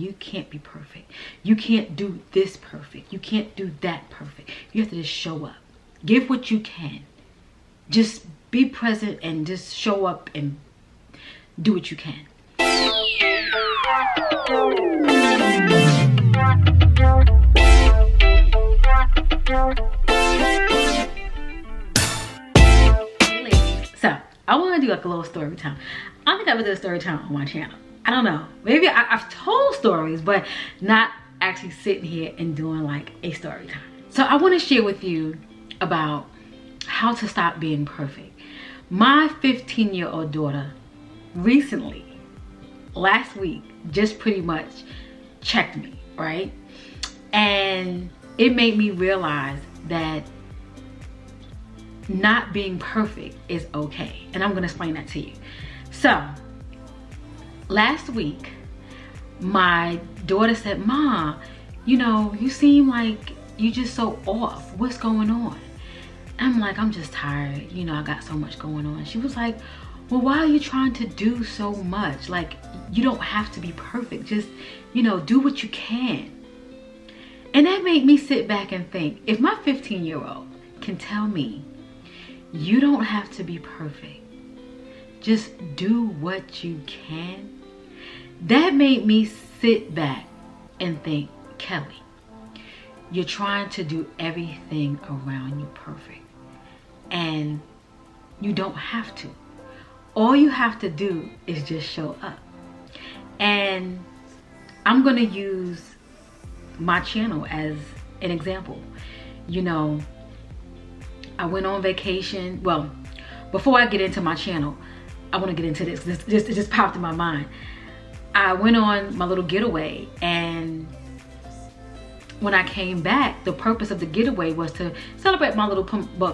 You can't be perfect. You can't do this perfect. You can't do that perfect. You have to just show up. Give what you can. Just be present and just show up and do what you can. Hey ladies, so I want to do like a little story time. I think I would do a story time on my channel. I don't know, maybe I've told stories, but not actually sitting here and doing like a story time. So I want to share with you about how to stop being perfect. My 15-year-old daughter recently, last week, just pretty much checked me, right? And it made me realize that not being perfect is okay. And I'm gonna explain that to you. So last week, my daughter said, "Ma, you know, you seem like you just so off. What's going on?" I'm like, "I'm just tired. You know, I got so much going on." She was like, "Well, why are you trying to do so much? Like, you don't have to be perfect. Just, you know, do what you can." And that made me sit back and think, if my 15-year-old can tell me, you don't have to be perfect, just do what you can. That made me sit back and think, Kelly, you're trying to do everything around you perfect. And you don't have to. All you have to do is just show up. And I'm gonna use my channel as an example. You know, I went on vacation. Well, before I get into my channel, I want to get into this. It just popped in my mind. I went on my little getaway, and when I came back, the purpose of the getaway was to celebrate my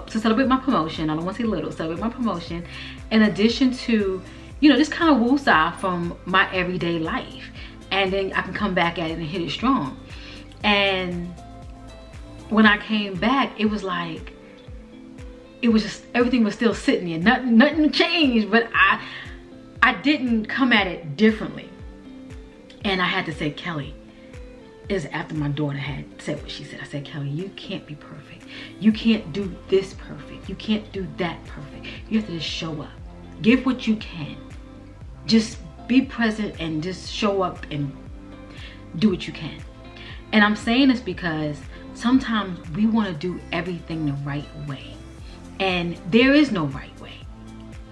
celebrate my promotion. I don't want to say little, celebrate my promotion. In addition to, you know, just kind of woosah from my everyday life, and then I can come back at it and hit it strong. And when I came back, it was like, it was just, everything was still sitting there. Nothing changed, but I didn't come at it differently. And I had to say, Kelly, is after my daughter had said what she said. I said, Kelly, you can't be perfect. You can't do this perfect. You can't do that perfect. You have to just show up. Give what you can. Just be present and just show up and do what you can. And I'm saying this because sometimes we want to do everything the right way. And there is no right way.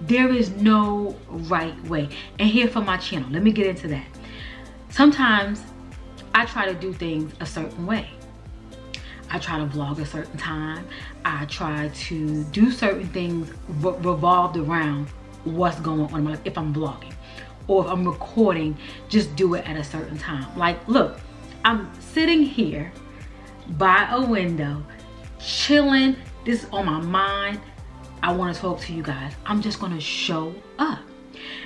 There is no right way. And here for my channel, let me get into that. Sometimes I try to do things a certain way. I try to vlog a certain time. I try to do certain things revolved around what's going on in my life. If I'm vlogging or if I'm recording, just do it at a certain time. Like, look, I'm sitting here by a window, chilling. This is on my mind. I want to talk to you guys. I'm just going to show up.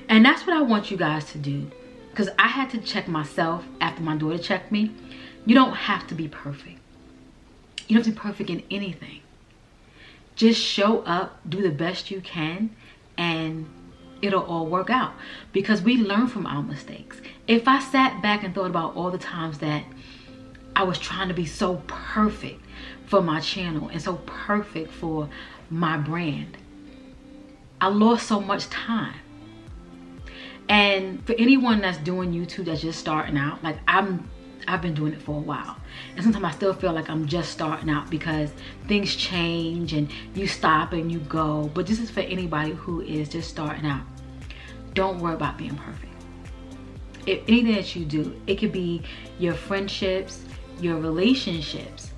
And that's what I want you guys to do. Because I had to check myself after my daughter checked me. You don't have to be perfect. You don't have to be perfect in anything. Just show up, do the best you can, and it'll all work out. Because we learn from our mistakes. If I sat back and thought about all the times that I was trying to be so perfect for my channel and so perfect for my brand, I lost so much time. And for anyone that's doing YouTube that's just starting out, like I've been doing it for a while, and sometimes I still feel like I'm just starting out because things change and you stop and you go. But this is for anybody who is just starting out. Don't worry about being perfect. If anything that you do, it could be your friendships, your relationships,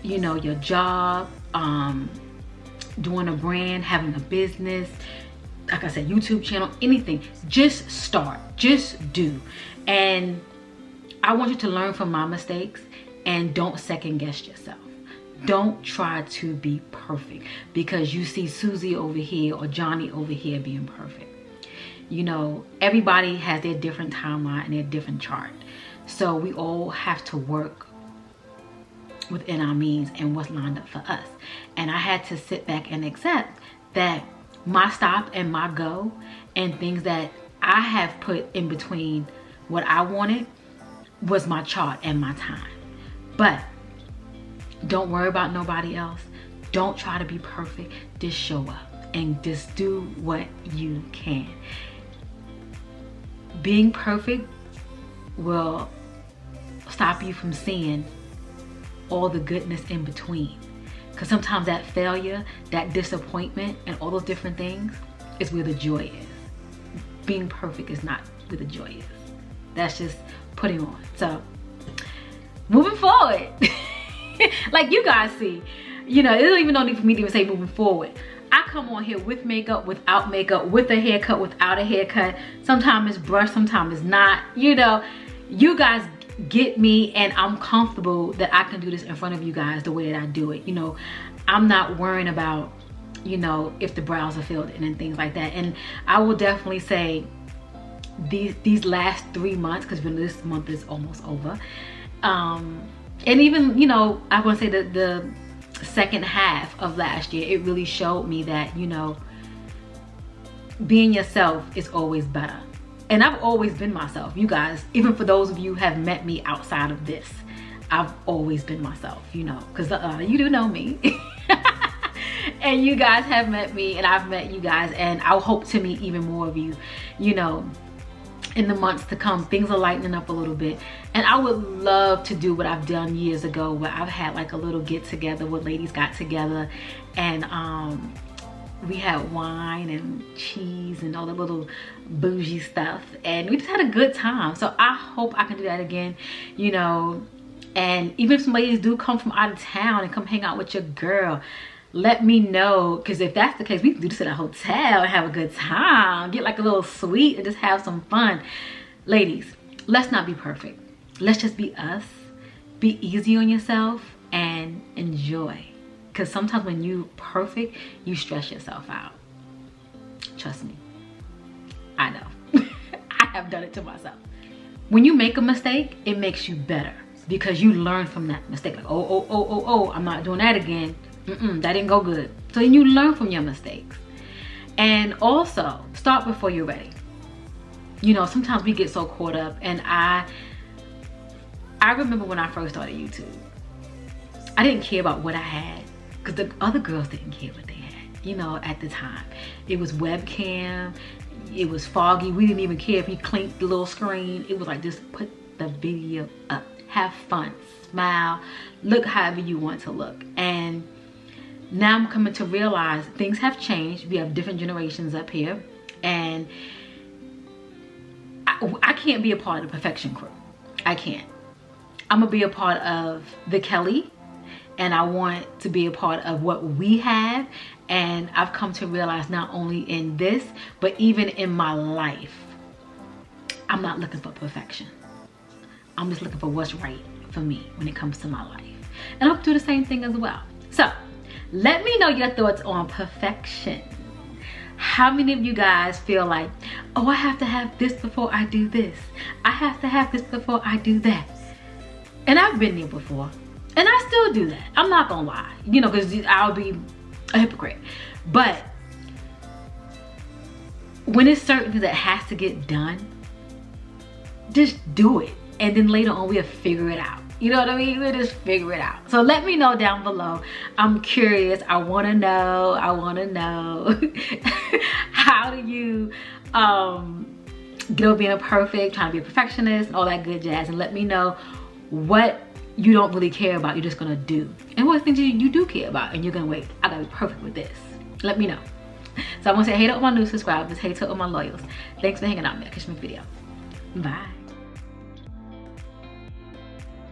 you know, your job, doing a brand, having a business, like I said, YouTube channel, anything. Just start, just do. And I want you to learn from my mistakes and don't second guess yourself. Don't try to be perfect because you see Susie over here or Johnny over here being perfect. You know, everybody has their different timeline and their different chart. So we all have to work within our means and what's lined up for us. And I had to sit back and accept that my stop and my go and things that I have put in between what I wanted was my chart and my time. But don't worry about nobody else. Don't try to be perfect. Just show up and just do what you can. Being perfect will stop you from seeing all the goodness in between. Because sometimes that failure, that disappointment, and all those different things is where the joy is. Being perfect is not where the joy is. That's just putting on. So, moving forward, like you guys see, you know, it doesn't even need for me to even say moving forward. I come on here with makeup, without makeup, with a haircut, without a haircut. Sometimes it's brushed, sometimes it's not. You know, you guys get me, and I'm comfortable that I can do this in front of you guys the way that I do it. You know, I'm not worrying about, you know, if the brows are filled in and things like that. And I will definitely say these last 3 months, because this month is almost over, and even, you know, I want to say that the second half of last year, it really showed me that, you know, being yourself is always better. And I've always been myself. You guys, even for those of you who have met me outside of this, I've always been myself, you know, because you do know me. And you guys have met me, and I've met you guys, and I hope to meet even more of you, you know, in the months to come. Things are lightening up a little bit, and I would love to do what I've done years ago, where I've had like a little get together where ladies got together, and we had wine and cheese and all the little bougie stuff, and we just had a good time. So I hope I can do that again, you know. And even if some ladies do come from out of town and come hang out with your girl, let me know, because if that's the case, we can do this at a hotel and have a good time, get like a little suite and just have some fun. Ladies, let's not be perfect. Let's just be us. Be easy on yourself and enjoy. Because sometimes when you're perfect, you stress yourself out. Trust me. I know. I have done it to myself. When you make a mistake, it makes you better, because you learn from that mistake. Like, oh, I'm not doing that again. That didn't go good. So then you learn from your mistakes. And also, start before you're ready. You know, sometimes we get so caught up, and I remember when I first started YouTube, I didn't care about what I had, because the other girls didn't care what they had, you know, at the time. It was webcam, it was foggy, we didn't even care if you clinked the little screen. It was like, just put the video up, have fun, smile, look however you want to look. And now I'm coming to realize things have changed. We have different generations up here, and I can't be a part of the perfection crew. I can't. I'm gonna be a part of the Keli, and I want to be a part of what we have. And I've come to realize, not only in this, but even in my life, I'm not looking for perfection. I'm just looking for what's right for me when it comes to my life. And I'll do the same thing as well. So let me know your thoughts on perfection. How many of you guys feel like, oh, I have to have this before I do this. I have to have this before I do that. And I've been there before, and I still do that. I'm not gonna lie, you know, because I'll be a hypocrite. But when it's certain that has to get done, just do it. And then later on, we'll figure it out. You know what I mean? We'll just figure it out. So let me know down below. I'm curious. I want to know. How do you get over being perfect, trying to be a perfectionist, all that good jazz? And let me know what you don't really care about, you're just gonna do, and what things you do care about, and you're gonna wait, I gotta be perfect with this. Let me know. So I want to say hey to all my new subscribers, hey to all my loyals. Thanks for hanging out with me. I'll catch you in the video. Bye.